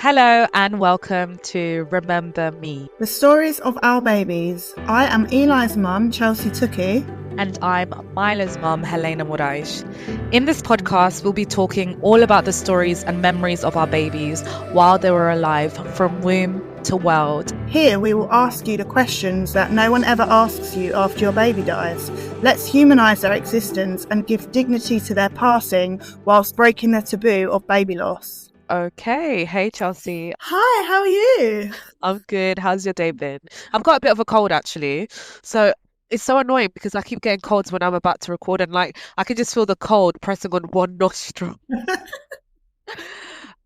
Hello and welcome to Remember Me. The stories of our babies. I am Eli's mum, Chelsey Tookie. And I'm Maila's mum, Helena and In this podcast, we'll be talking all about the stories and memories of our babies while they were alive, from womb to world. Here we will ask you the questions that no one ever asks you after your baby dies. Let's humanise their existence and give dignity to their passing whilst breaking the taboo of baby loss. Okay, hey Chelsey. Hi, how are you? I'm good. How's your day been? I've got a bit of a cold actually. So it's so annoying because I keep getting colds when I'm about to record and I can just feel the cold pressing on one nostril.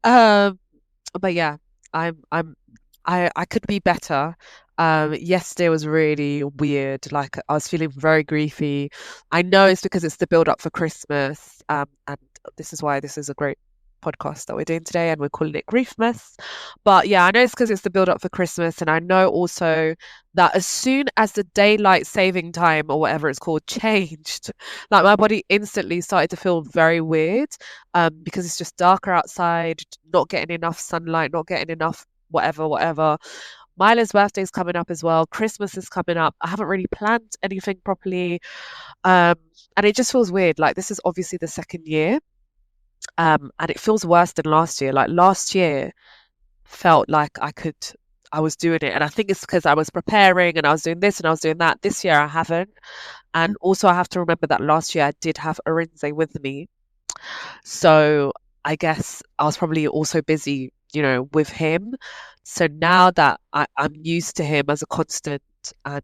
Um, but yeah, I could be better. Yesterday was really weird. I was feeling very griefy. I know it's because it's the build up for Christmas. And this is why this is a great podcast that we're doing today, and we're calling it Griefmas. But yeah, I know it's because it's the build up for Christmas, and I know also that as soon as the daylight saving time or whatever it's called changed, my body instantly started to feel very weird, because it's just darker outside, not getting enough sunlight, not getting enough whatever. Mila's birthday is coming up as well. Christmas is coming up. I haven't really planned anything properly, and it just feels weird. Like, this is obviously the second year. And it feels worse than last year. Like, last year felt like I was doing it. And I think it's because I was preparing and I was doing this and I was doing that. This year I haven't. And also I have to remember that last year I did have Arinze with me. So I guess I was probably also busy, with him. So now that I'm used to him as a constant, and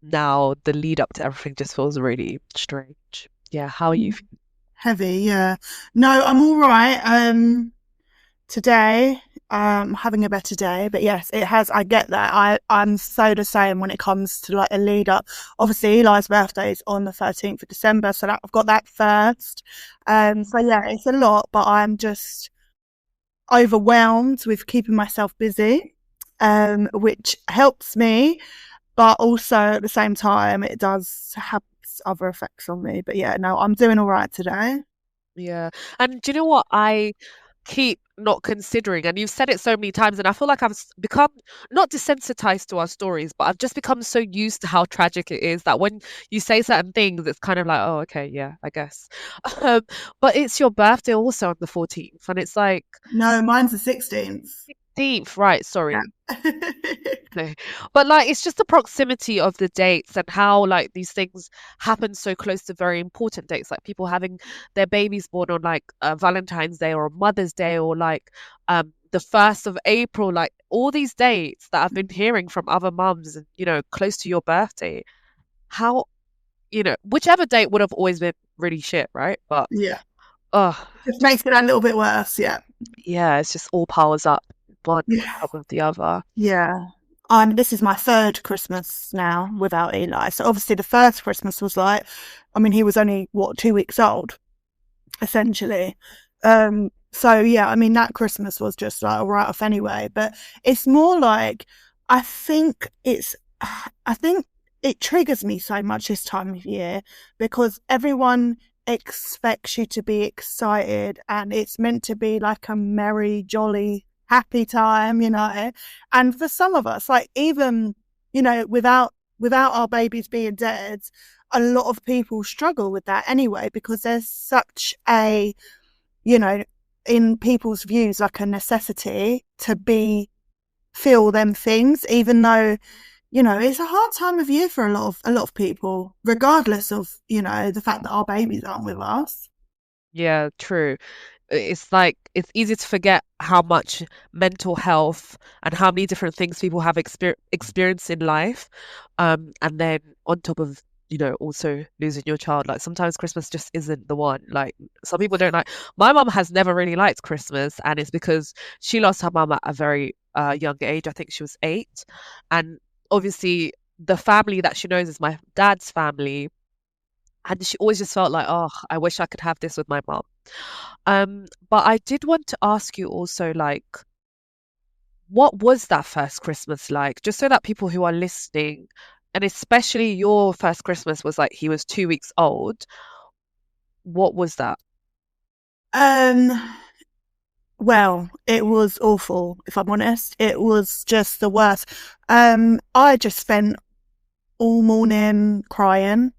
now the lead up to everything just feels really strange. Yeah, how are you? Heavy, yeah. No, I'm all right. Today, having a better day, but yes, it has. I get that. I'm so the same when it comes to like a lead up. Obviously, Eli's birthday is on the 13th of December, so I've got that first. So yeah, it's a lot, but I'm just overwhelmed with keeping myself busy, which helps me, but also at the same time, it does have other effects on me. But yeah, no, I'm doing all right today. Yeah. And do you know what I keep not considering? And you've said it so many times, and I feel like become not desensitized to our stories, but I've just become so used to how tragic it is that when you say certain things, it's kind of like, oh, okay, yeah, I guess. Um, but it's your birthday also on the 14th, and it's like No, mine's the 16th. 16th, right? Sorry. Yeah. No. But it's just the proximity of the dates and how these things happen so close to very important dates, like people having their babies born on Valentine's Day or Mother's Day or the 1st of April, like all these dates that I've been hearing from other mums, close to your birthday. How, whichever date would have always been really shit, right? But yeah, oh, just makes it a little bit worse. Yeah, it's just all powers up one on yeah, top of the other. yeah. This is my third Christmas now without Eli. So obviously the first Christmas was he was only 2 weeks old, essentially. So yeah, that Christmas was just like a write off anyway. But it's more like I think it triggers me so much this time of year because everyone expects you to be excited and it's meant to be like a merry, jolly, happy time, and for some of us, like even, without our babies being dead, a lot of people struggle with that anyway, because there's such a, in people's views, like a necessity to feel them things, even though, it's a hard time of year for a lot of people, regardless of, the fact that our babies aren't with us. Yeah, true. It's it's easy to forget how much mental health and how many different things people have experienced in life. And then on top of, also losing your child, like sometimes Christmas just isn't the one. Like some people don't like. My mum has never really liked Christmas, and it's because she lost her mum at a very young age. I think she was 8, and obviously the family that she knows is my dad's family. And she always just felt like, oh, I wish I could have this with my mom. But I did want to ask you also, what was that first Christmas like? Just so that people who are listening, and especially your first Christmas was like he was 2 weeks old. What was that? Um, Well, it was awful, if I'm honest. It was just the worst. I just spent all morning crying.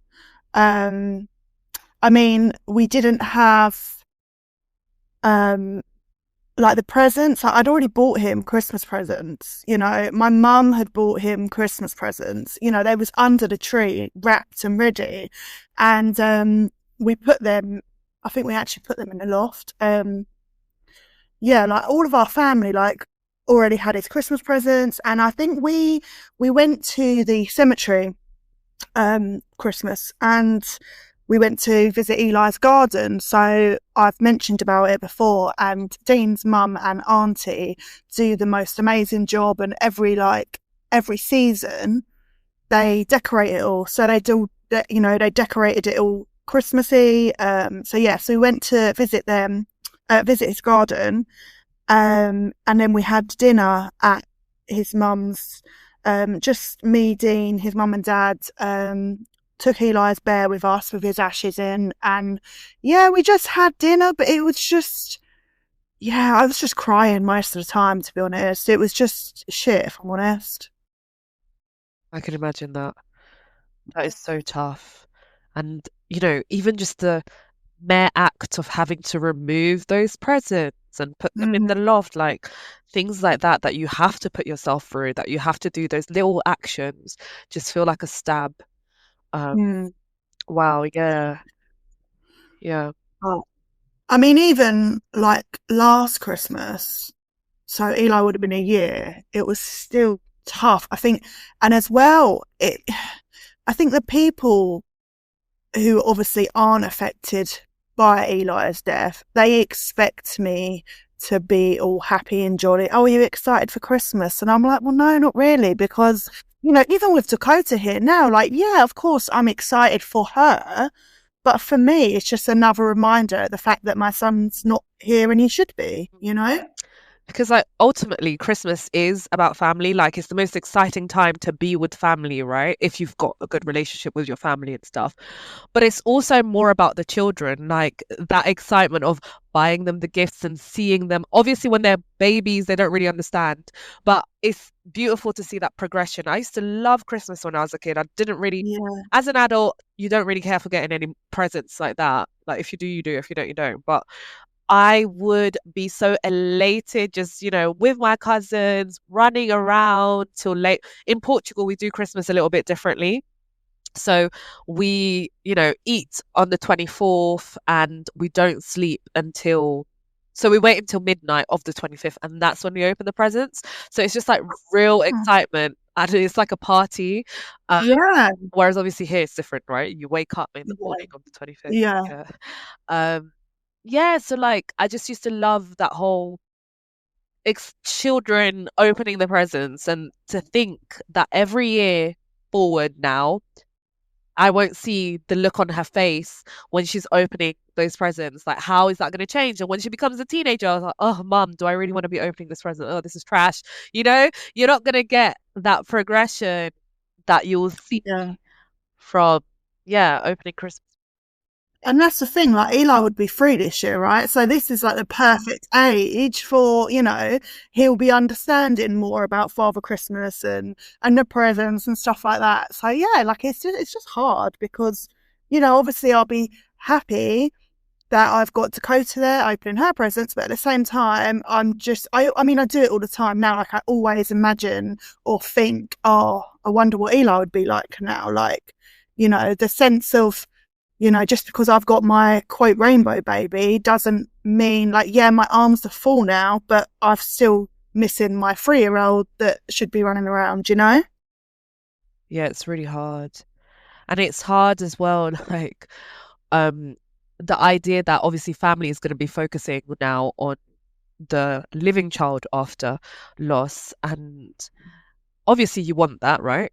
Um, I mean, we didn't have um like the presents. I'd already bought him Christmas presents. You know, my mum had bought him Christmas presents. You know, they was under the tree, wrapped and ready, and we put them. I think we actually put them in the loft. Yeah, like all of our family, like already had his Christmas presents, and I think we went to the cemetery Christmas, and we went to visit Eli's garden. So I've mentioned about it before, and Dean's mum and auntie do the most amazing job, and every season they decorate it all. So they do, you know, they decorated it all Christmassy. So yeah, so we went to visit them, visit his garden, and then we had dinner at his mum's. Just me, Dean, his mum and dad, took Eli's bear with us with his ashes in. And yeah, we just had dinner, but it was just, yeah, I was just crying most of the time, to be honest. It was just shit, if I'm honest. I can imagine that. That is so tough. And, even just the mere act of having to remove those presents and put them in the Mm, loft, like things like that you have to put yourself through, that you have to do those little actions, just feel like a stab. Um, mm. wow, yeah, yeah. Oh. I mean, even like last Christmas, so Eli would have been a year, it was still tough, I think. And as well, I think the people who obviously aren't affected by Eli's death, they expect me to be all happy and jolly. Oh, are you excited for Christmas? And I'm like, well, no, not really, because, you know, even with Dakota here now, like, yeah, of course I'm excited for her. But for me, it's just another reminder, the fact that my son's not here and he should be, you know? Because like ultimately Christmas is about family. Like it's the most exciting time to be with family, right? If you've got a good relationship with your family and stuff. But it's also more about the children, like that excitement of buying them the gifts and seeing them. Obviously, when they're babies, they don't really understand, but it's beautiful to see that progression. I used to love Christmas when I was a kid. I didn't really, Yeah. as an adult, you don't really care for getting any presents like that. Like if you do, you do. If you don't, you don't. But I would be so elated just, with my cousins running around till late. In Portugal, we do Christmas a little bit differently. So we, eat on the 24th and we don't sleep so we wait until midnight of the 25th and that's when we open the presents. So it's just like real excitement and it's like a party. Um, Yeah. whereas obviously here it's different, right? You wake up in the Yeah. morning of the 25th. Yeah. Yeah. Um, yeah, so like I just used to love that whole children opening the presents and to think that every year forward now I won't see the look on her face when she's opening those presents. Like, how is that going to change? And when she becomes a teenager, I was like, oh, mum, do I really want to be opening this present? Oh, this is trash. You're not going to get that progression that you'll see Yeah. from, yeah, opening Christmas. And that's the thing, like Eli would be 3 this year, right? So this is like the perfect age for, you know, he'll be understanding more about Father Christmas and the presents and stuff like that. So yeah, like it's just hard because, you know, obviously I'll be happy that I've got Dakota there opening her presents, but at the same time, I mean, I do it all the time now. Like, I always imagine or think, oh, I wonder what Eli would be like now. Like, you know, the sense of, you know, just because I've got my quote rainbow baby doesn't mean like, yeah, my arms are full now, but I've still missing my 3-year-old that should be running around, you know? Yeah, it's really hard. And it's hard as well, like, um, the idea that obviously family is going to be focusing now on the living child after loss. And obviously you want that, right?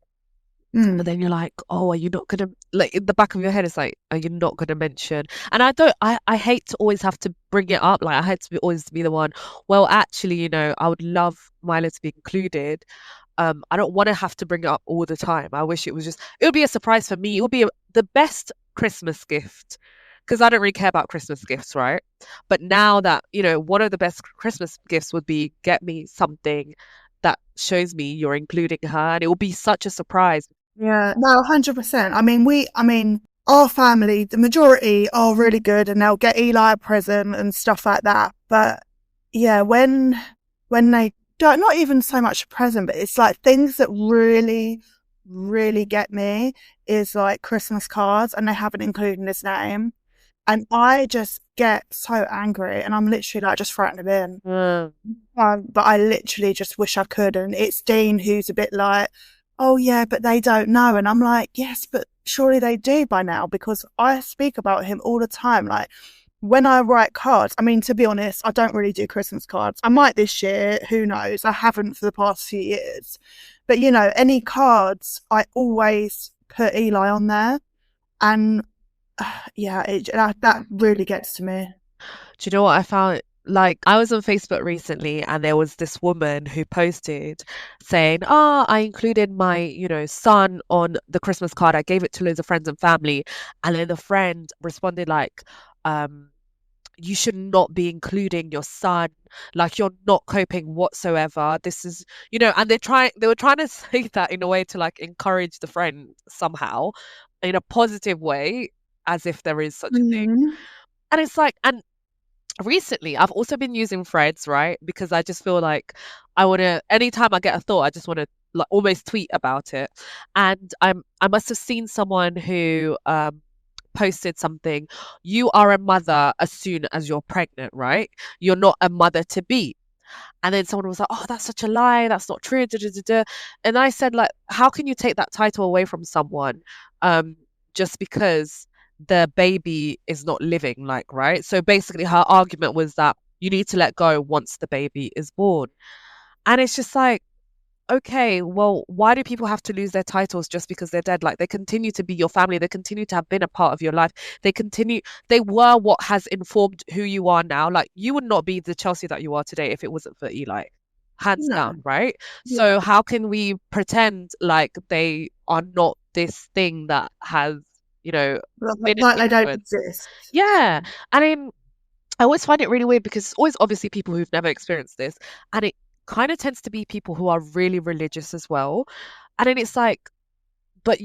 But Mm, then you're like, oh, are you not gonna like in the back of your head it's like, are you not gonna mention? And I hate to always have to bring it up. Like I hate to be always to be the one, well, actually, I would love Milo to be included. I don't want to have to bring it up all the time. I wish it would be a surprise for me. It would be the best Christmas gift because I don't really care about Christmas gifts, right? But now that, one of the best Christmas gifts would be get me something that shows me you're including her, and it will be such a surprise. Yeah, no, 100%. I mean, our family, the majority are really good and they'll get Eli a present and stuff like that. But yeah, when they don't, not even so much a present, but it's like things that really, really get me is like Christmas cards and they haven't included his name. And I just get so angry and I'm literally like just throwing them in. Mm. But I literally just wish I could. And it's Dean who's a bit like, oh, yeah, but they don't know. And I'm like, yes, but surely they do by now because I speak about him all the time. Like when I write cards, I mean, to be honest, I don't really do Christmas cards. I might this year, who knows? I haven't for the past few years. But, any cards, I always put Eli on there. And yeah, that really gets to me. Do you know what I found? Like, I was on Facebook recently and there was this woman who posted saying, I included my, son on the Christmas card. I gave it to loads of friends and family. And then the friend responded like, um, you should not be including your son. Like, you're not coping whatsoever. This is, and they were trying to say that in a way to like encourage the friend somehow in a positive way, as if there is such a thing. Mm. And it's like, and recently I've also been using threads, right? Because I just feel like I want to, anytime I get a thought, I just want to like almost tweet about it. And I must have seen someone who posted something, you are a mother as soon as you're pregnant, right? You're not a mother to be. And then someone was like, oh, that's such a lie, that's not true, da, da, da, da. And I said, like, how can you take that title away from someone um just because the baby is not living, like, right? So basically her argument was that you need to let go once the baby is born. And it's just like, okay, well, why do people have to lose their titles just because they're dead? Like, they continue to be your family, they continue to have been a part of your life, they were what has informed who you are now. Like, you would not be the Chelsea that you are today if it wasn't for Eli, hands No. down, right? Yeah. So how can we pretend like they are not this thing that has, you know been an Like they don't influence? exist. Yeah. I mean, I always find it really weird because it's always obviously people who've never experienced this, and it kind of tends to be people who are really religious as well. And then it's like, but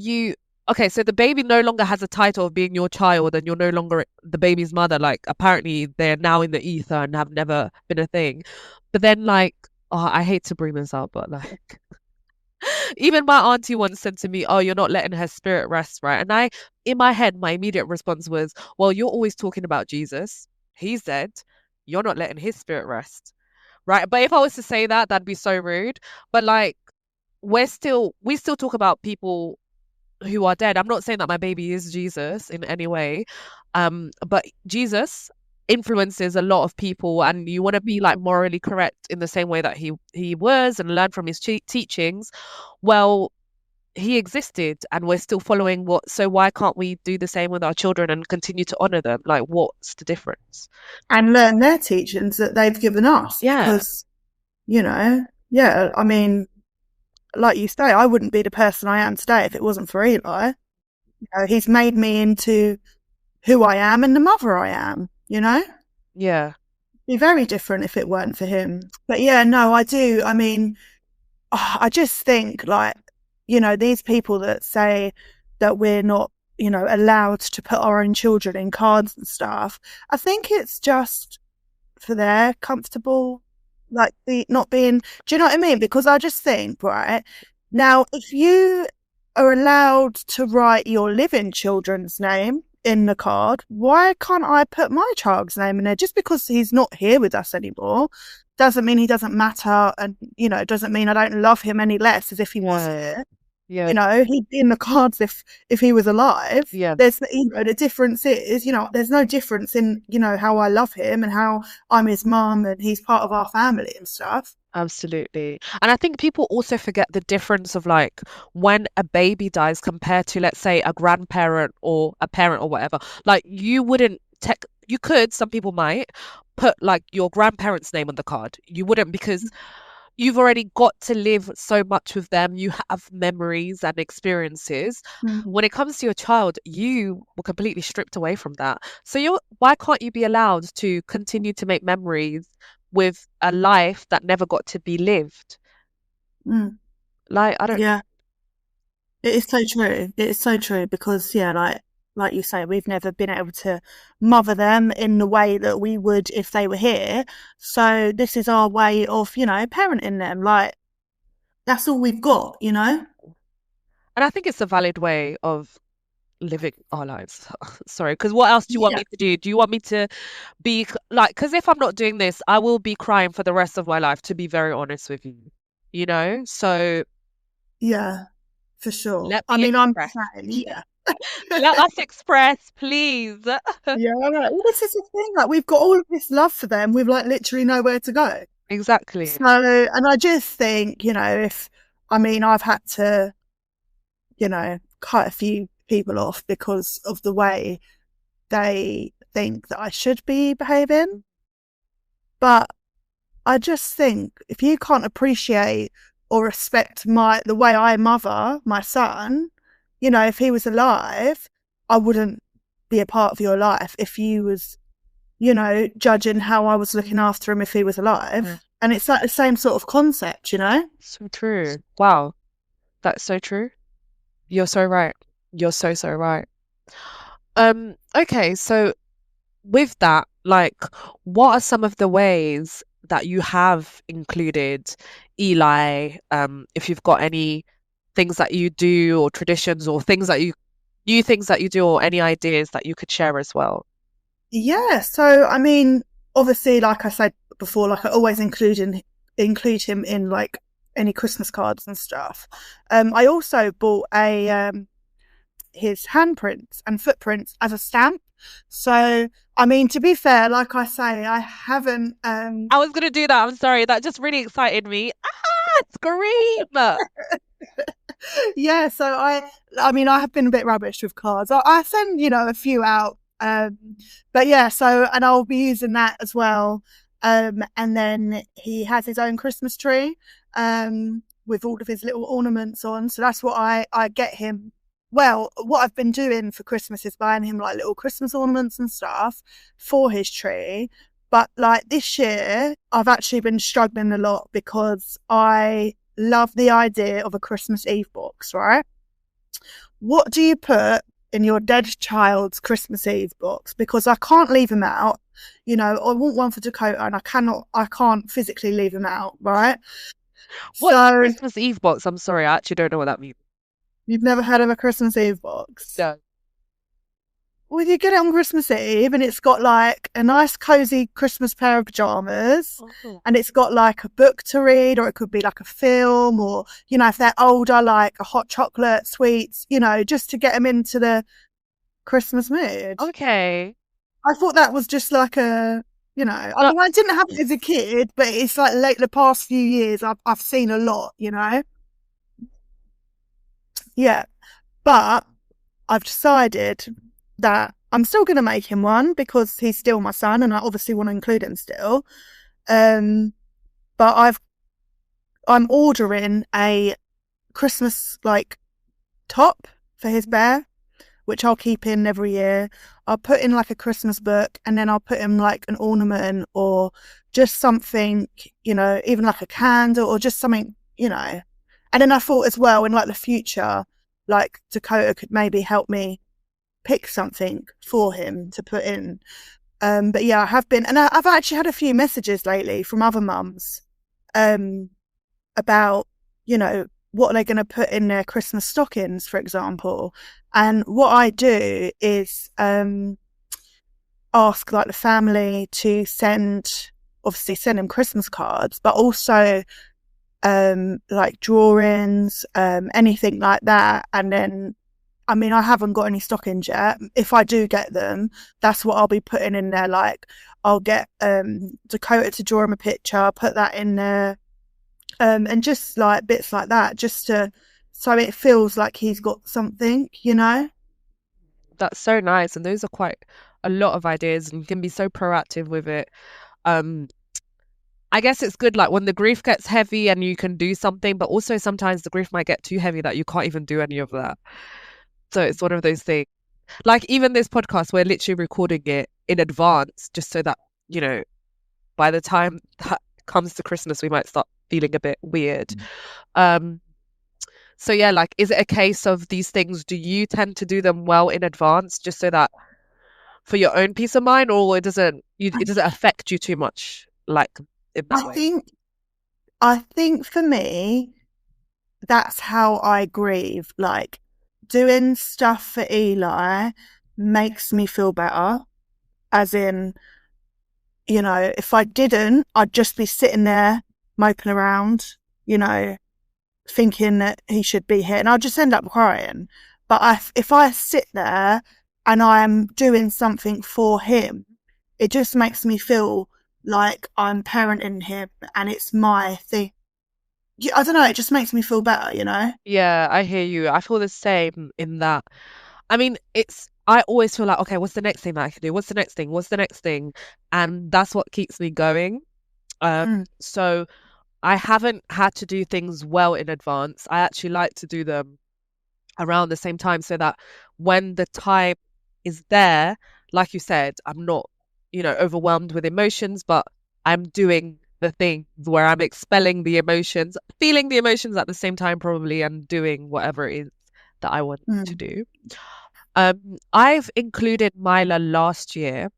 okay, so the baby no longer has a title of being your child, and you're no longer the baby's mother. Like, apparently they're now in the ether and have never been a thing. But then, like, oh, I hate to bring this up, but like, even my auntie once said to me, "Oh, you're not letting her spirit rest, right?" And in my head, my immediate response was, "Well, you're always talking about Jesus. He's dead. You're not letting his spirit rest, right?" But if I was to say that, that'd be so rude. But like, we still talk about people who are dead. I'm not saying that my baby is Jesus in any way, but Jesus influences a lot of people, and you want to be like morally correct in the same way that he was and learn from his teachings. Well, he existed, and we're still following what. So why can't we do the same with our children and continue to honor them? Like, what's the difference? And learn their teachings that they've given us Yeah, because, yeah, I mean, like you say, I wouldn't be the person I am today if it wasn't for Eli. He's made me into who I am and the mother I am, yeah, Be very different if it weren't for him. But yeah, no, I do. I mean, I just think like, these people that say that we're not, allowed to put our own children in cards and stuff. I think it's just for their comfortable, like the not being, do you know what I mean? Because I just think, right now, if you are allowed to write your living children's name in the card, why can't I put my child's name in there? Just because he's not here with us anymore doesn't mean he doesn't matter, and doesn't mean I don't love him any less as if he was yeah, here. yeah, He'd be in the cards if he was alive. yeah. There's the difference is, there's no difference in, how I love him and how I'm his mum and he's part of our family and stuff. Absolutely. And I think people also forget the difference of like when a baby dies compared to, let's say, a grandparent or a parent or whatever. Like, you wouldn't some people might put like your grandparent's name on the card. You wouldn't, because you've already got to live so much with them. You have memories and experiences. Mm, When it comes to your child, you were completely stripped away from that. So why can't you be allowed to continue to make memories with a life that never got to be lived? mm. Like, I don't. Yeah, it is so true. It is so true because yeah, like you say, we've never been able to mother them in the way that we would if they were here. So this is our way of, parenting them. Like that's all we've got, And I think it's a valid way of living our lives. Sorry, because what else do you want Yeah, me to do? Do you want me to like, because if I'm not doing this, I will be crying for the rest of my life, to be very honest with you, So yeah, for sure. let I me mean, I'm express. the same. Yeah. Let us express, please. Yeah, I know. Well, this is the thing. Like, we've got all of this love for them. We've like literally nowhere to go. Exactly. So, and I just think, if I mean, I've had to, cut a few people off because of the way they think that I should be behaving. But I just think if you can't appreciate or respect the way I mother my son, if he was alive, I wouldn't be a part of your life if you was, judging how I was looking after him if he was Yeah. alive. And it's like the same sort of concept. So true. Wow, that's so true. You're so right. You're so, so right. Okay, so with that, like, what are some of the ways that you have included Eli? If you've got any things that you do or traditions or things that new things that you do or any ideas that you could share as well. Yeah. So, I mean, obviously, like I said before, like I always include him in like any Christmas cards and stuff. I also bought his handprints and footprints as a stamp. So, I mean, to be fair, like I say, I haven't. I was gonna do that. I'm sorry. That just really excited me. Ah, scream! Yeah, so I mean, I have been a bit rubbish with cards. I send, a few out. But yeah, so, and I'll be using that as well. And then he has his own Christmas tree, with all of his little ornaments on. So that's what I get him. Well, what I've been doing for Christmas is buying him like little Christmas ornaments and stuff for his tree. But like this year, I've actually been struggling a lot because I love the idea of a Christmas Eve box, right? What do you put in your dead child's Christmas Eve box? Because I can't leave him out. I want one for Dakota and I can't physically leave him out, right? What's a So Christmas Eve box? I'm sorry, I actually don't know what that means. you've never heard of a Christmas Eve box? No. Well, you get it on Christmas Eve and it's got like a nice cozy Christmas pair of pajamas Oh. and it's got like a book to read or it could be like a film or, if they're older, like a hot chocolate, sweets, just to get them into the Christmas mood. Okay. I thought that was just like I Uh, mean, I didn't have it as a kid, but it's like late the past few years I've seen a lot. Yeah. But I've decided that I'm still going to make him one because he's still my son and I obviously want to include him still. Um, but I'm ordering a Christmas like top for his bear, which I'll keep in every year. I'll put in like a Christmas book and then I'll put in like an ornament or just something, even like a candle or just something. And then I thought as well in like the future, like Dakota could maybe help me pick something for him to put in. But yeah, I have been, and I've actually had a few messages lately from other mums, um, about, what are they going to put in their Christmas stockings, for example. And what I do is, ask like the family to obviously send them Christmas cards, but also, like drawings, anything like that. And then I mean, I haven't got any stockings yet. If I do get them, that's what I'll be putting in there. Like, I'll get Dakota to draw him a picture, put that in there, and just like bits like that, so it feels like he's got something. that's so nice, and those are quite a lot of ideas, and you can be so proactive with it. Um, I guess it's good like when the grief gets heavy and you can do something, but also sometimes the grief might get too heavy that you can't even do any of that. So it's one of those things. Like even this podcast, we're literally recording it in advance just so that, you know, by the time that comes to Christmas, we might start feeling a bit weird. Um, so yeah, like, is it a case of these things? Do you tend to do them well in advance just so that for your own peace of mind, or it doesn't affect you too much, like in that I way? think I think for me, that's how I grieve. Like doing stuff for Eli makes me feel better. As in, if I didn't, I'd just be sitting there moping around, you know, thinking that he should be here, and I'll just end up crying. But if I sit there and I'm doing something for him, it just makes me feel like I'm parenting him and it's my thing. I don't know, it just makes me feel better. Yeah, I hear you. I feel the same in that. I mean, I always feel like, okay, what's the next thing that I can do? What's the next thing? What's the next thing? And that's what keeps me going. Mm, So I haven't had to do things well in advance. I actually like to do them around the same time so that when the time is there, like you said, I'm not, overwhelmed with emotions, but I'm doing the thing where I'm expelling the emotions, feeling the emotions at the same time, probably, and doing whatever it is that I want to mm. do. I've included Mila last year.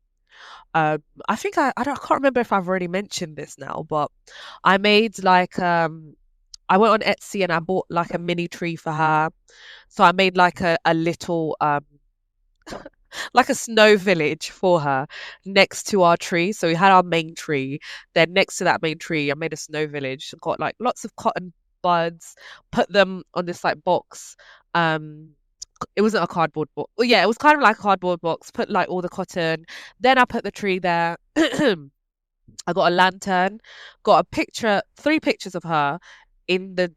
I think I can't remember if I've already mentioned this now, but I made like I went on Etsy and I bought like a mini tree for her. So I made like a little like a snow village for her next to our tree. So we had our main tree. Then next to that main tree, I made a snow village. Got like lots of cotton buds, put them on this like box. Um it wasn't a cardboard box. Well, yeah, it was kind of like a cardboard box. Put like all the cotton. Then I put the tree there. I got a lantern, got a picture, three pictures of her in the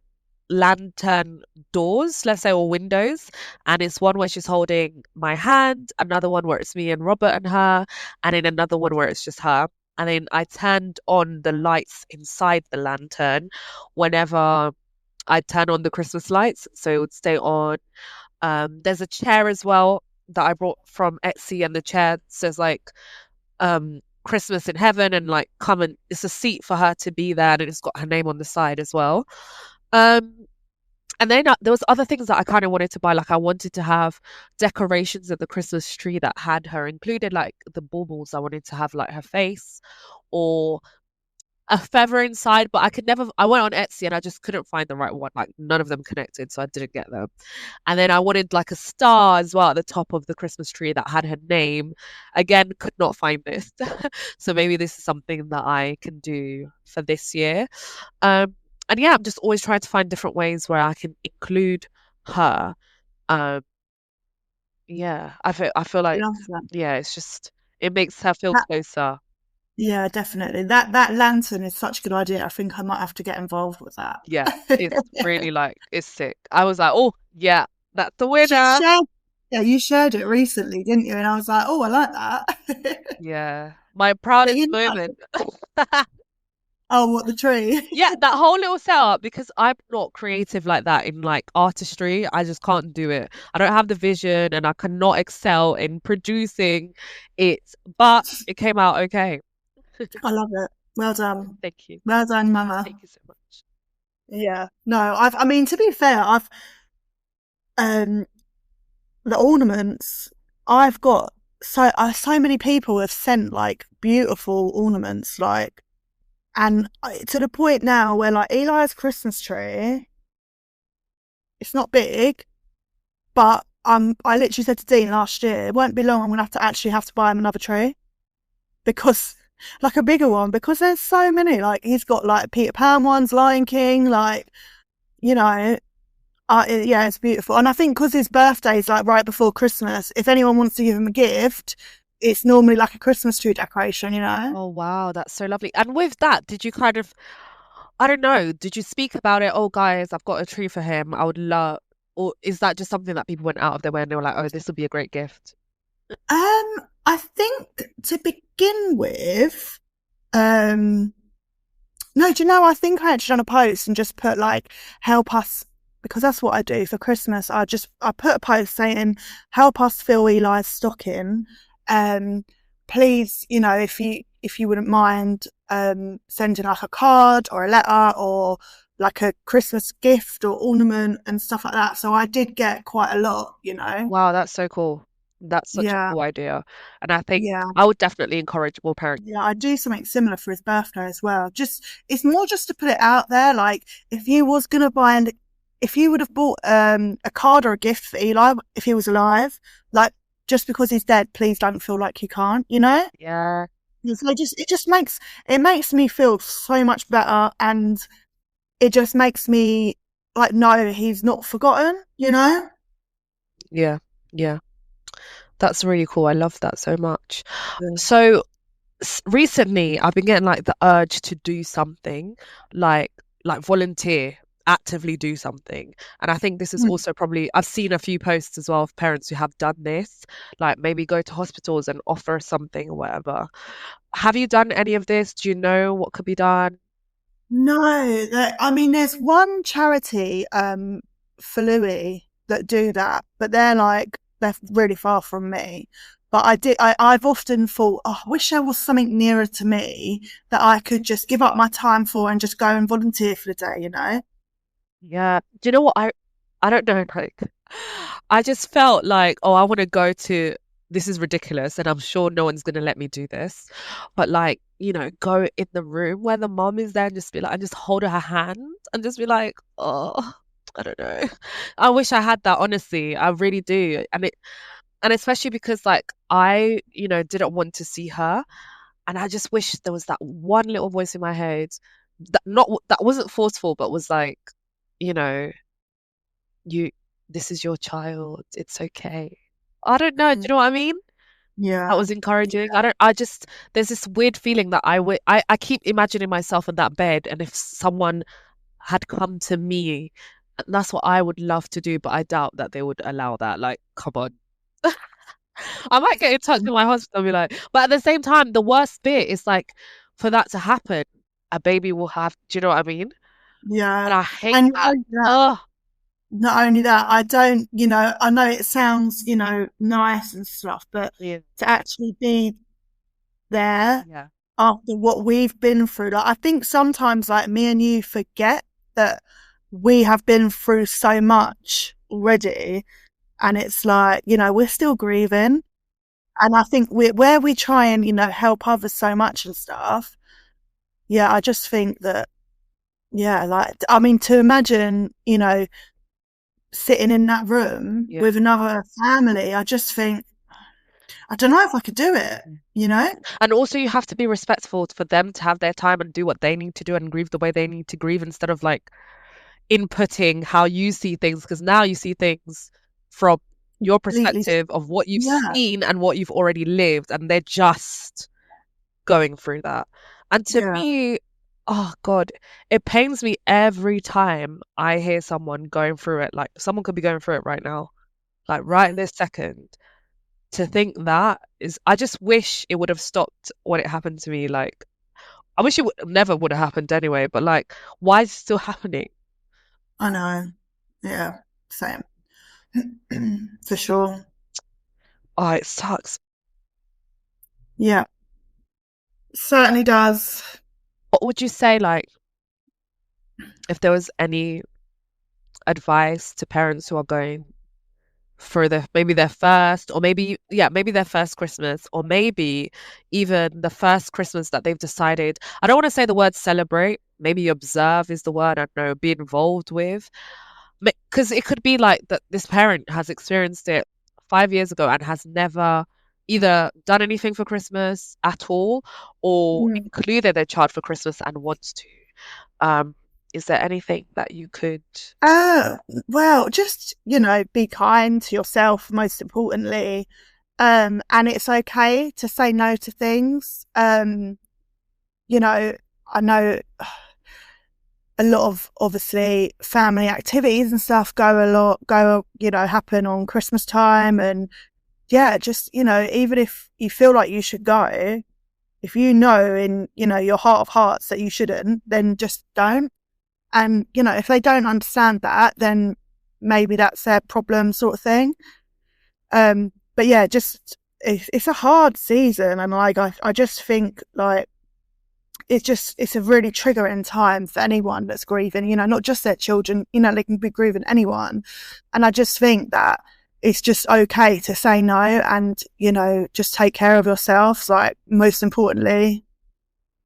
lantern doors, let's say, or windows. And it's one where she's holding my hand, another one where it's me and Robert and her, and then another one where it's just her. And then I turned on the lights inside the lantern whenever I turn on the Christmas lights. So it would stay on. There's a chair as well that I brought from Etsy, and the chair says like Christmas in heaven, and like come, and it's a seat for her to be there, and it's got her name on the side as well. Um, and then there was other things that I kind of wanted to buy. Like I wanted to have decorations of the Christmas tree that had her included, like the baubles. I wanted to have like her face or a feather inside, but I could never. I went on Etsy and I just couldn't find the right one. Like none of them connected, so I didn't get them. And then I wanted like a star as well at the top of the Christmas tree that had her name. Again, could not find this. So maybe this is something that I can do for this year. And yeah, I'm just always trying to find different ways where I can include her. Um, yeah, I feel like Love that. yeah, it's just it makes her feel That closer. Yeah, definitely. That lantern is such a good idea. I think I might have to get involved with that. Yeah, it's really like it's sick. I was like, oh yeah, that's the You winner. shared, yeah, you shared it recently, didn't you? And I was like, oh, I like that. Yeah, my But proudest you know, moment. oh, what the tree? Yeah, that whole little setup, because I'm not creative like that in like artistry. I just can't do it. I don't have the vision and I cannot excel in producing it, but it came out okay. I love it. Well done. Thank you. Well done, Thank Mama. you so much. Yeah. No, I mean, to be fair, um, the ornaments, I've got so many people have sent like beautiful ornaments, like, and to the point now where like Eli's Christmas tree, it's not big, but I literally said to Dean last year, it won't be long. I'm gonna have to buy him another tree because like a bigger one because there's so many. Like he's got like Peter Pan ones, Lion King, like you know. Yeah, it's beautiful, and I think because his birthday is like right before Christmas, if anyone wants to give him a gift, it's normally like a Christmas tree decoration. Oh wow, that's so lovely. And with that, did you kind of, I don't know, did you speak about it? Oh guys, I've got a tree for him. I would love, or is that just something that people went out of their way and they were like, oh, this would be a great gift? I think to begin with, um, No, do you know, I think I actually done a post and just put like, help us, because that's what I do for Christmas. I put a post saying, help us fill Eli's stocking. Um, please, if you wouldn't mind, sending like a card or a letter or like a Christmas gift or ornament and stuff like that. So I did get quite a lot. Wow, that's so cool. That's such a Yeah, cool idea. And I think yeah. I would definitely encourage more parents. Yeah, I do something similar for his birthday as well. Just it's more just to put it out there. Like if you was gonna buy and if you would have bought a card or a gift for Eli if he was alive, like just because he's dead, please don't feel like you can't. Yeah, So it makes me feel so much better, and it just makes me like know he's not forgotten. yeah, yeah. That's really cool. I love that so much. Yeah. So recently I've been getting like the urge to do something like volunteer, actively do something. And I think this is Mm. also probably I've seen a few posts as well of parents who have done this, like maybe go to hospitals and offer something or whatever. Have you done any of this? Do you know what could be done? No, I mean, there's one charity for Louis that do that, but they're really far from me. But I've often thought, oh, I wish there was something nearer to me that I could just give up my time for and just go and volunteer for the day. Yeah. Do you know what I don't know, like I just felt like, oh, I want to go to this is ridiculous and I'm sure no one's gonna let me do this. But like, go in the room where the mom is there and just be like and just hold her hand and just be like, oh, I don't know. I wish I had that, honestly. I really do. And especially because like I, didn't want to see her and I just wish there was that one little voice in my head that wasn't forceful but was like, you know, you this is your child. It's okay. I don't know. Do Mm. you know what I mean? That Yeah, was encouraging. I just there's this weird feeling that I keep imagining myself in that bed and if someone had come to me, that's what I would love to do, but I doubt that they would allow that. Like, come on. I might get in touch with my husband and be like, but at the same time, the worst bit is like for that to happen, a baby will have, do you know what I mean? yeah. And I hate And that. Oh, not only that, I don't, I know it sounds, nice and stuff, but yeah, to actually be there yeah, after what we've been through. Like, I think sometimes, like, me and you forget that we have been through so much already. And it's like, we're still grieving. And I think where we try and, help others so much and stuff. Yeah, I just think that, yeah, like, I mean, to imagine, sitting in that room yeah. with another family, I just think, I don't know if I could do it. And also, you have to be respectful for them to have their time and do what they need to do and grieve the way they need to grieve instead of like inputting how you see things, because now you see things from your Completely. perspective of what you've Yeah, seen and what you've already lived, and they're just going through that. And to yeah. me, oh God, it pains me every time I hear someone going through it. Like someone could be going through it right now, like right this second. To think that is, I just wish it would have stopped when it happened to me. Like, I wish it never would have happened anyway, but like, why is it still happening? I know. Yeah, same. For sure. Oh, it sucks. Yeah, certainly does. What would you say, like, if there was any advice to parents who are going for maybe their first, or maybe, yeah, maybe their first Christmas, or maybe even the first Christmas that they've decided, I don't want to say the word celebrate, maybe observe is the word, I don't know, be involved with. Because it could be like that this parent has experienced it 5 years ago and has never either done anything for Christmas at all or Mm. included their child for Christmas and wants to. Um, is there anything that you could? Uh, well, just, be kind to yourself, most importantly. And it's okay to say no to things. I know a lot of obviously family activities and stuff happen on Christmas time. And yeah, just, even if you feel like you should go, if you know in, your heart of hearts that you shouldn't, then just don't. And, if they don't understand that, then maybe that's their problem sort of thing. But yeah, just, it's a hard season. And like, I just think like, it's a really triggering time for anyone that's grieving, not just their children, they can be grieving anyone. And I just think that it's just okay to say no and, just take care of yourself, like most importantly.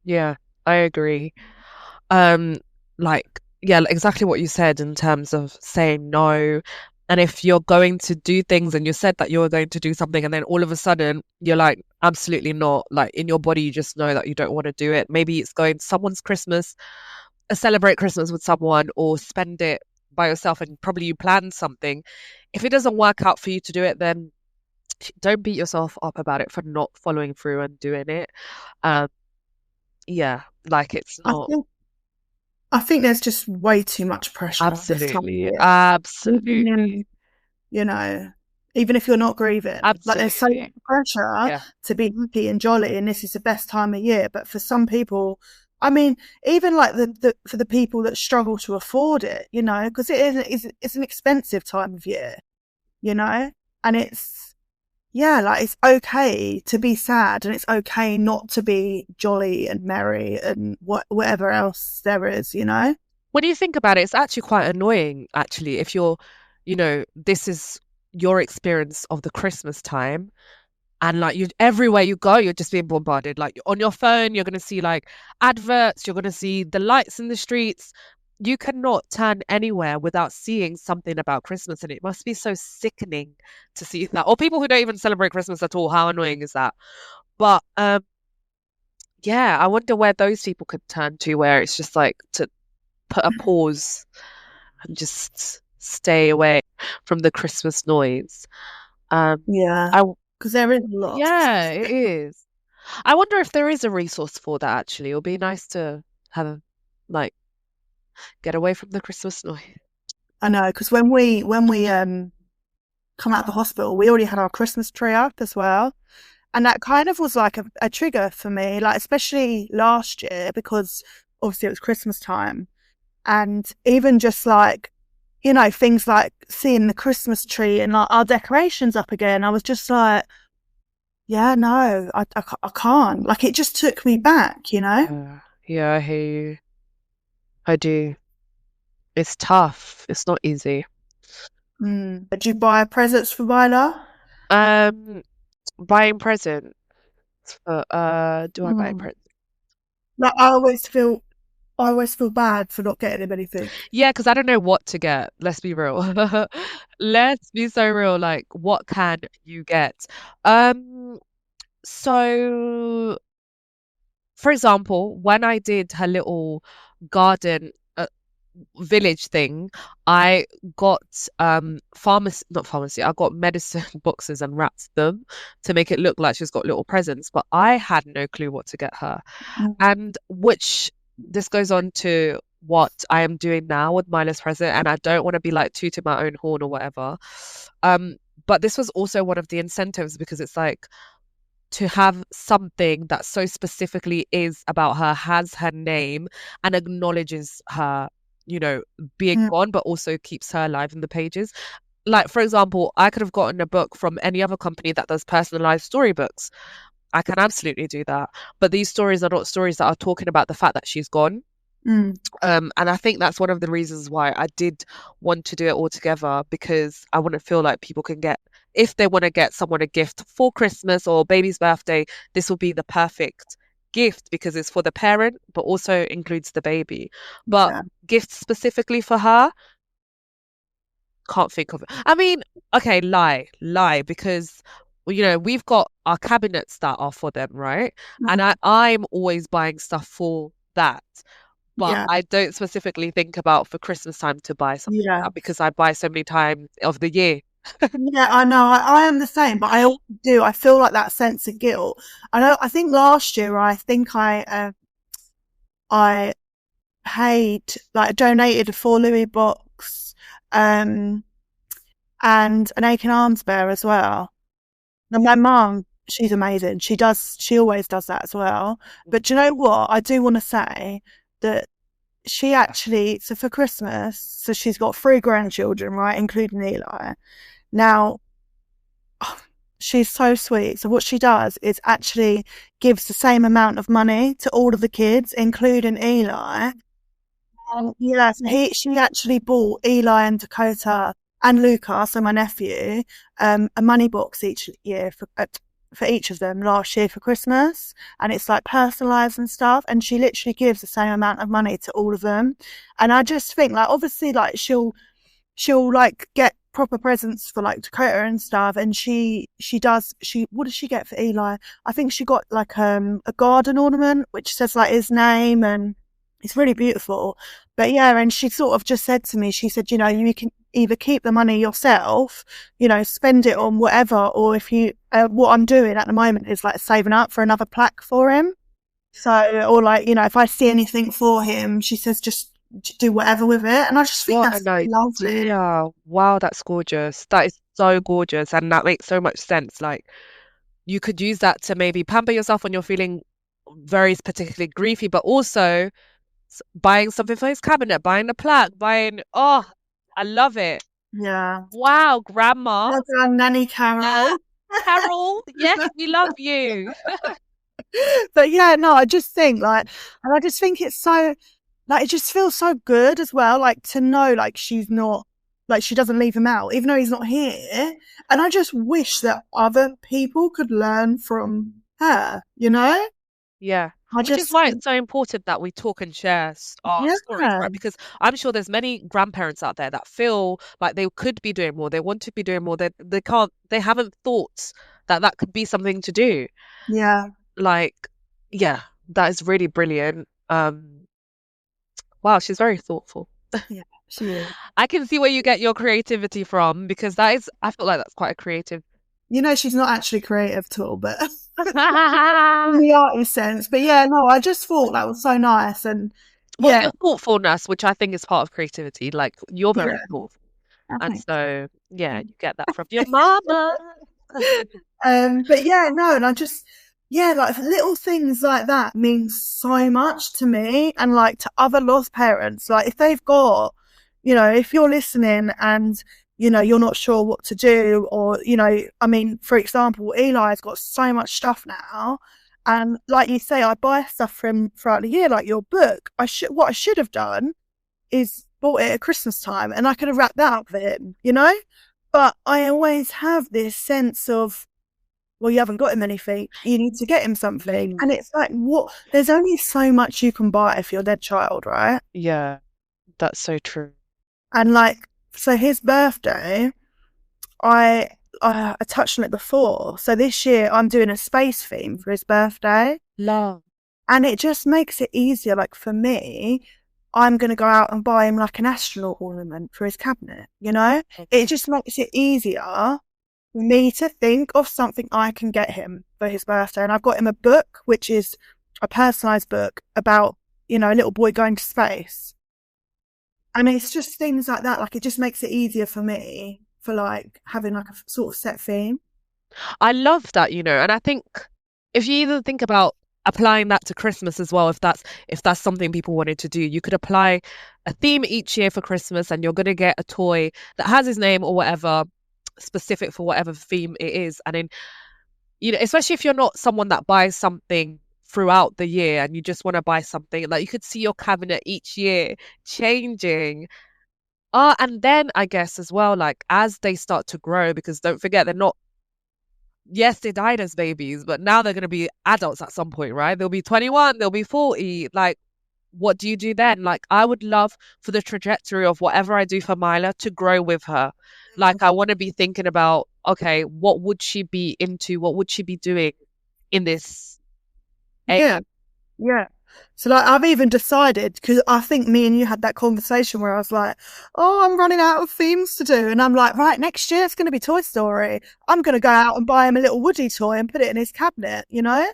Yeah, I agree. Um, like, yeah, exactly what you said in terms of saying no. And if you're going to do things and you said that you were going to do something and then all of a sudden you're like, absolutely not, like in your body, you just know that you don't want to do it. Maybe it's going to someone's Christmas, celebrate Christmas with someone or spend it by yourself and probably you plan something. If it doesn't work out for you to do it, then don't beat yourself up about it for not following through and doing it. Um, yeah, like it's I not think I think there's just way too much pressure this time of absolutely, year. absolutely, you know, Even if you're not grieving. Like there's so much absolutely. pressure Yeah. to be happy and jolly, and this is the best time of year. But for some people, I mean, even like for the people that struggle to afford it, because it's an expensive time of year, and it's yeah, like it's okay to be sad, and it's okay not to be jolly and merry and whatever else there is. When you think about it, it's actually quite annoying, actually, if this is your experience of the Christmas time. And like you, everywhere you go, you're just being bombarded. Like on your phone, you're gonna see like adverts, you're gonna see the lights in the streets. You cannot turn anywhere without seeing something about Christmas, and it must be so sickening to see that. Or people who don't even celebrate Christmas at all, how annoying is that? But yeah, I wonder where those people could turn to, where it's just like to put a pause and just stay away from the Christmas noise. Um, Yeah, I because there is a lot. Yeah, it is. I wonder if there is a resource for that actually. It would be nice to have like get away from the Christmas noise. I know, because when we come out of the hospital, we already had our Christmas tree up as well. And that kind of was like a trigger for me, like especially last year, because obviously it was Christmas time. And even just like, things like seeing the Christmas tree and like our decorations up again, I was just like, yeah, no, I can't. Like it just took me back. Yeah, I hear you. I do. It's tough. It's not easy. Did you buy presents for Maila? Um, Buying presents for do I buy Mm. presents? Like I always feel bad for not getting him anything. Yeah, because I don't know what to get. Let's be real. Let's be so real. Like, what can you get? Um, so for example, when I did her little garden village thing, I got pharmacy not pharmacy, I got medicine boxes and wrapped them to make it look like she's got little presents, but I had no clue what to get her. Mm. And which this goes on to what I am doing now with Mila's present, and I don't want to be like tooting my own horn or whatever. Um, but this was also one of the incentives because it's like to have something that so specifically is about her, has her name, and acknowledges her, being Mm. gone, but also keeps her alive in the pages. Like, for example, I could have gotten a book from any other company that does personalized storybooks. I can absolutely do that. But these stories are not stories that are talking about the fact that she's gone. Mm. And I think that's one of the reasons why I did want to do it all together because I want to feel like people can get, if they want to get someone a gift for Christmas or baby's birthday, this will be the perfect gift because it's for the parent, but also includes the baby. But Yeah. gifts specifically for her, can't think of it. I mean, okay, lie, because we've got our cabinets that are for them, right? And Mm. I'm always buying stuff for that. But Yeah. I don't specifically think about for Christmas time to buy something like Yeah. that because I buy so many times of the year. Yeah, I know. I am the same, but I always do. I feel like that sense of guilt. I know. I think last year, I think I paid like donated a 4 Louis box, um, and an aching arms bear as well. And my mum She's amazing. She always does that as well. But do you know what? I do want to say that she actually, so for Christmas, so she's got three grandchildren, right, including Eli. Now, she's so sweet. So what she does is actually gives the same amount of money to all of the kids, including Eli. Yeah, so she actually bought Eli and Dakota and Luca, so my nephew, a money box each year for each of them last year for Christmas, and it's like personalized and stuff. And she literally gives the same amount of money to all of them. And I just think, like, obviously, like she'll like get proper presents for like Dakota and stuff, and she what does she get for Eli? I think she got like a garden ornament which says like his name, and it's really beautiful. But yeah, and she sort of just said to me, she said, you know, you can either keep the money yourself, you know, spend it on whatever, or if you what I'm doing at the moment is like saving up for another plaque for him. So, or like, you know, if I see anything for him, she says just do whatever with it. And I just think What that's an lovely. idea. Wow, that's gorgeous. That is so gorgeous. And that makes so much sense. Like, you could use that to maybe pamper yourself when you're feeling very particularly griefy, but also buying something for his cabinet, buying a plaque, oh, I love it. Yeah. Wow, grandma. Well done, Nanny Uh, Carol. Carol, yes, we love you. But yeah, no, I just think like, and I just think it's so, like, it just feels so good as well, like to know like she's not, like she doesn't leave him out, even though he's not here. And I just wish that other people could learn from her, you know? Yeah. I Which is just, why it's so important that we talk and share our stories, yeah, right? Because I'm sure there's many grandparents out there that feel like they could be doing more, they want to be doing more, they can't, they haven't thought that that could be something to do. yeah, Like, yeah, that is really brilliant. Wow, she's very thoughtful. yeah, she is. I can see where you get your creativity from because that is, I feel like that's quite a creative. You know, she's not actually creative at all, but in the artist sense. But yeah, no, I just thought that was so nice. And Well, yeah, your thoughtfulness, which I think is part of creativity, like you're yeah, very thoughtful. I And think. so, yeah, you get that from your mama. But yeah, no, and I just, yeah, like little things like that mean so much to me and like to other lost parents. Like if they've got, you know, if you're listening and, you know, you're not sure what to do, or, you know, I mean, for example, Eli's got so much stuff now. And like you say, I buy stuff from throughout the year, like your book. What I should have done is bought it at Christmas time and I could have wrapped that up for him, you know? But I always have this sense of, well, you haven't got him anything. You need to get him something. Mm. And it's like, what? There's only so much you can buy for your dead child, right? Yeah, that's so true. And like, so his birthday, I I touched on it before. So this year I'm doing a space theme for his birthday, Love. and it just makes it easier. Like for me, I'm going to go out and buy him like an astronaut ornament for his cabinet. You know, it just makes it easier for me to think of something I can get him for his birthday. And I've got him a book, which is a personalized book about, you know, a little boy going to space. And it's just things like that. Like it just makes it easier for me for like having like a sort of set theme. I love that, and I think if you even think about applying that to Christmas as well, if that's something people wanted to do, you could apply a theme each year for Christmas and you're gonna get a toy that has his name or whatever, specific for whatever theme it is. And then, especially if you're not someone that buys something throughout the year and you just want to buy something, like you could see your cabinet each year changing. And then I guess as well, like as they start to grow, because don't forget, they're not, yes, they died as babies, but now they're going to be adults at some point, right? They'll be 21, they'll be 40. Like, what do you do then? Like, I would love for the trajectory of whatever I do for Maila to grow with her. Like, I want to be thinking about, okay, what would she be into? What would she be doing in this age? Yeah. Yeah. So like I've even decided, because I think me and you had that conversation where I was like, oh, I'm running out of themes to do. And I'm like, right, next year it's going to be Toy Story. I'm going to go out and buy him a little Woody toy and put it in his cabinet, you know?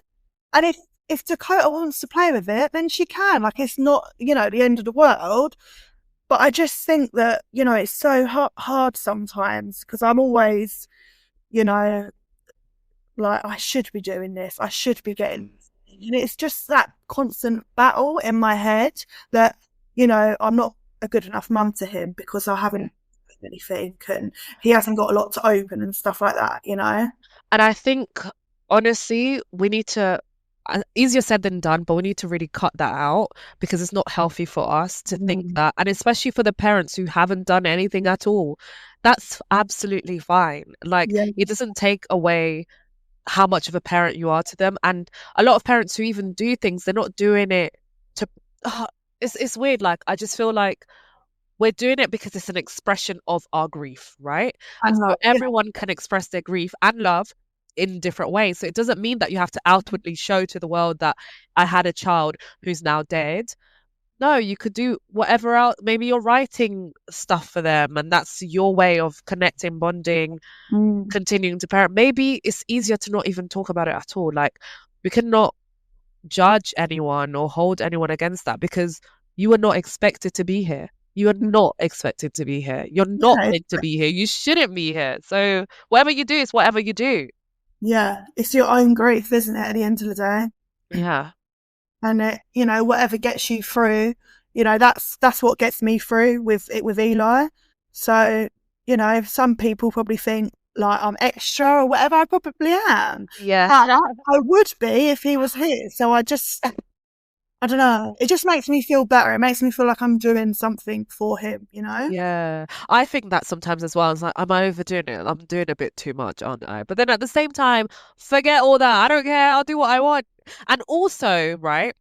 And if Dakota wants to play with it, then she can. Like it's not, you know, the end of the world. But I just think that, you know, it's so hard sometimes because I'm always, you know, like I should be doing this, I should be getting, and it's just that constant battle in my head that, I'm not a good enough mum to him because I haven't done anything and he hasn't got a lot to open and stuff like that. And I think, honestly, we need to, easier said than done, but we need to really cut that out because it's not healthy for us to think Mm. that. And especially for the parents who haven't done anything at all, that's absolutely fine. Like, Yeah, it doesn't take away how much of a parent you are to them. And a lot of parents who even do things, they're not doing it to, uh, it's weird. Like, I just feel like we're doing it because it's an expression of our grief, right? And and so like, yeah, everyone can express their grief and love in different ways. So it doesn't mean that you have to outwardly show to the world that I had a child who's now dead. No, you could do whatever else. Maybe you're writing stuff for them, and that's your way of connecting, bonding, mm, continuing to parent. Maybe it's easier to not even talk about it at all. Like, we cannot judge anyone or hold anyone against that because you are not expected to be here. You are not expected to be here. You're not yeah, meant to be here. You shouldn't be here. So whatever you do is whatever you do. yeah. It's your own grief, isn't it? At the end of the day, Yeah. and whatever gets you through, that's what gets me through with it with Eli. So, some people probably think like I'm extra or whatever. I probably am, Yeah. but I would be if he was here. So I don't know. It just makes me feel better. It makes me feel like I'm doing something for him. Yeah. I think that sometimes as well. It's like, am I overdoing it? I'm doing a bit too much, aren't I? But then at the same time, forget all that. I don't care. I'll do what I want. And also, right?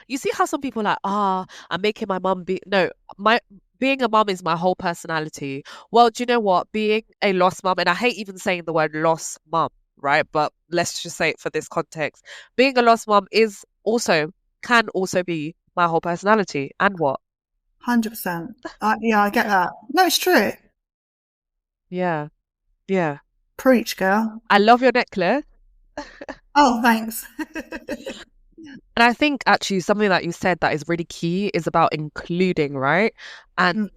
You see how some people are like, I'm making my mum be no, my being a mum is my whole personality. Well, do you know what? Being a lost mum, and I hate even saying the word lost mum, right? But let's just say it for this context. Being a lost mum is also can also be my whole personality. And what? 100%. Yeah, I get that. No, it's true. Yeah. Yeah. Preach, girl. I love your necklace. Oh, thanks. And I think actually something that you said that is really key is about including, right? And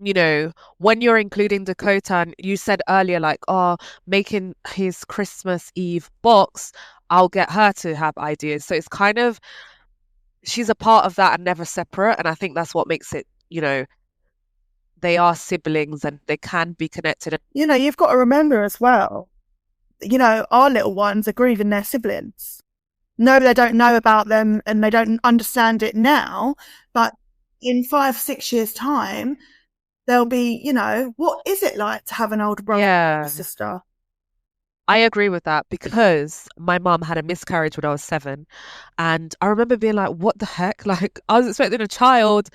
Mm, when you're including Dakota, and you said earlier, like, oh, making his Christmas Eve box, I'll get her to have ideas. So it's kind of, she's a part of that and never separate. And I think that's what makes it, they are siblings and they can be connected. you've got to remember as well, our little ones are grieving their siblings. No, they don't know about them and they don't understand it now, but in 5, 6 years' time, they'll be, what is it like to have an older brother or Yeah. sister? I agree with that because my mum had a miscarriage when I was 7. And I remember being like, what the heck? Like, I was expecting a child.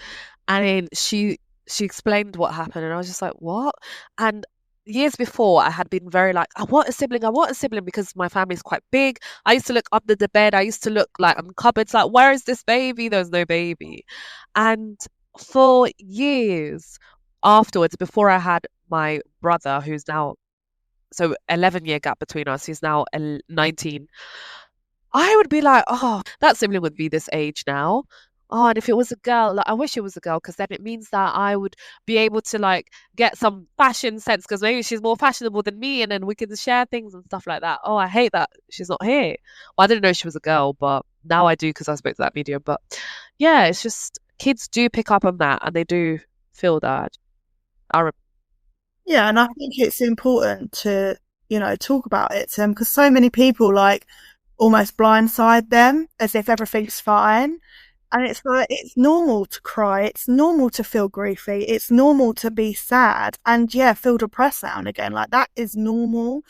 And then she explained what happened. And I was just like, what? And years before, I had been very like, I want a sibling. I want a sibling because my family's quite big. I used to look under the bed. I used to look like on cupboards, like, where is this baby? There was no baby. And for years afterwards, before I had my brother, who's now so 11-year gap between us. He's now 19. I would be like, oh, that sibling would be this age now. Oh, and if it was a girl, like I wish it was a girl because then it means that I would be able to like get some fashion sense because maybe she's more fashionable than me and then we can share things and stuff like that. Oh, I hate that she's not here. Well, I didn't know she was a girl, but now I do because I spoke to that medium. But yeah, it's just kids do pick up on that and they do feel that. I re- Yeah, and I think it's important to, talk about it to them because so many people like almost blindside them as if everything's fine. And it's like, it's normal to cry. It's normal to feel griefy. It's normal to be sad and, yeah, feel depressed now and again. Like, that is normal.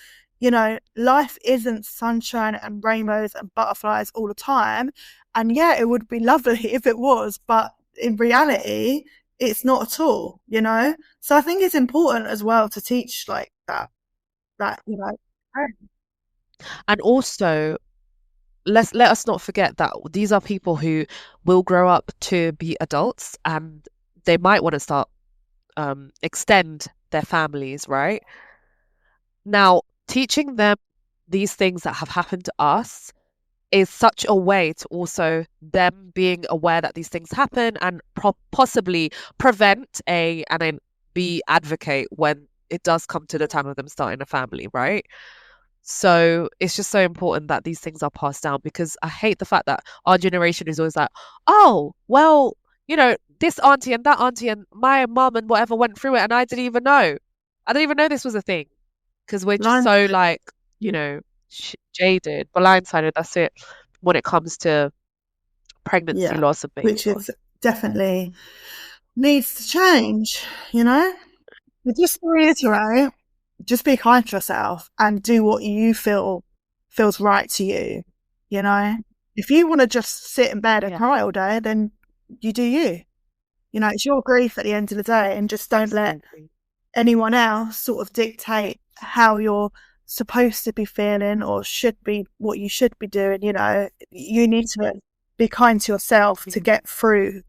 Life isn't sunshine and rainbows and butterflies all the time. And, yeah, it would be lovely if it was. But in reality, it's not at all. So I think it's important as well to teach like that. and also let us not forget that these are people who will grow up to be adults and they might want to start extend their families, right? Now, teaching them these things that have happened to us is such a way to also them being aware that these things happen and possibly prevent a and then be advocate when it does come to the time of them starting a family, right? So it's just so important that these things are passed down, because I hate the fact that our generation is always like, oh, well, this auntie and that auntie and my mum and whatever went through it and I didn't even know. I didn't even know this was a thing, because we're just Blind, so like, you know, jaded, blindsided. That's it when it comes to pregnancy yeah, loss and baby which is loss. definitely needs to change, you know? But just to reiterate, just be kind to yourself and do what you feel feels right to you, you know? If you want to just sit in bed and Yeah, cry all day, then you do you. You know, it's your grief at the end of the day, and just don't let absolutely. anyone else sort of dictate how you're supposed to be feeling or should be what you should be doing. You know, you need to be kind to yourself to Yeah. get through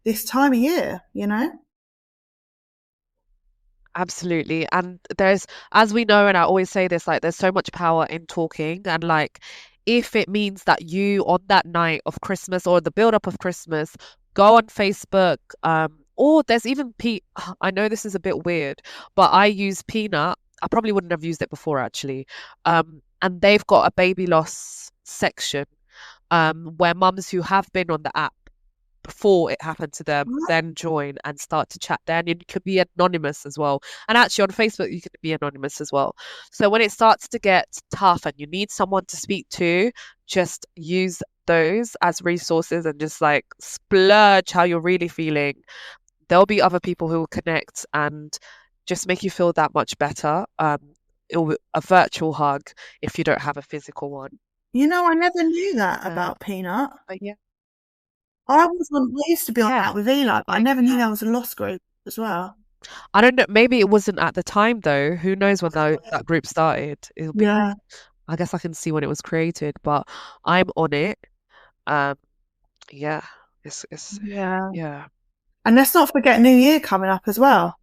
this time of year, you know? Absolutely. And there's, as we know, and I always say this, like, there's so much power in talking. And like, if it means that you, on that night of Christmas or the build up of Christmas, go on Facebook, or there's even I know this is a bit weird, but I use Peanut. I probably wouldn't have used it before actually. And they've got a baby loss section, where mums who have been on the app before it happened to them then join and start to chat there. And you could be anonymous as well. And actually on Facebook you could be anonymous as well. So when it starts to get tough and you need someone to speak to, just use those as resources and just like splurge how you're really feeling. There'll be other people who will connect and just make you feel that much better. A virtual hug if you don't have a physical one. You know, I never knew that Um, about Peanut. but yeah, I used to be on yeah. that with Eli, but I never knew there was a lost group as well. I don't know. Maybe it wasn't at the time though. Who knows when that group started? It'll be. Yeah, I guess I can see when it was created, but I'm on it. Um, yeah, it's yeah. yeah, And let's not forget New Year coming up as well.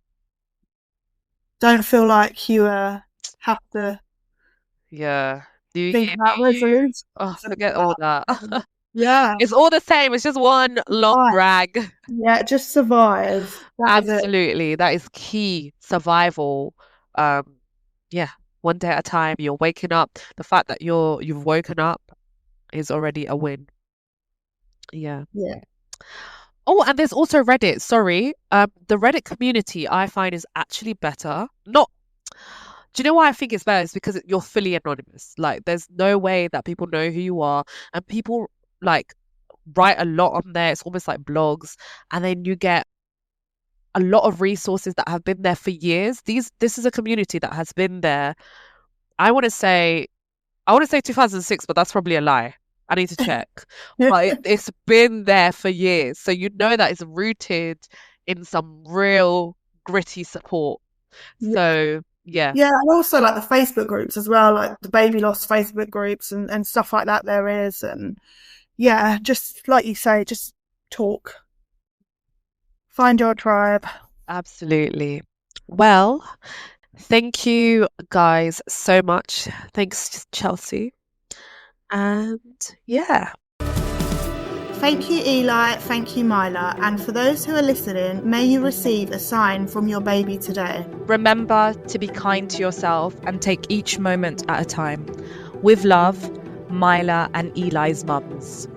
Don't feel like you have to yeah. New think Year, about new you. resolutions Oh, and forget all that. stuff. Yeah, It's all the same. It's just one long right. rag. Yeah, just survive. That is it. Absolutely, that is key survival. Um, yeah, one day at a time. You're waking up. The fact that you've woken up is already a win. Yeah. Yeah. Oh, and there's also Reddit. Sorry. The Reddit community I find is actually better. Not, do you know why I think it's better? It's because you're fully anonymous. Like, there's no way that people know who you are, and people like write a lot on there. It's almost like blogs, and then you get a lot of resources that have been there for years. This is a community that has been there. I want to say I want to say 2006, but that's probably a lie. I need to check. But it's been there for years. So you know that it's rooted in some real gritty support. So yeah, Yeah, and also like the Facebook groups as well, like the baby loss Facebook groups and stuff like that there is. And yeah, just like you say, just talk. Find your tribe. absolutely. Well, thank you guys so much. Thanks, Chelsea. And yeah, Thank you, Eli. Thank you, Maila. And for those who are listening, may you receive a sign from your baby today. Remember to be kind to yourself and take each moment at a time. With love, Maila and Eli's mums.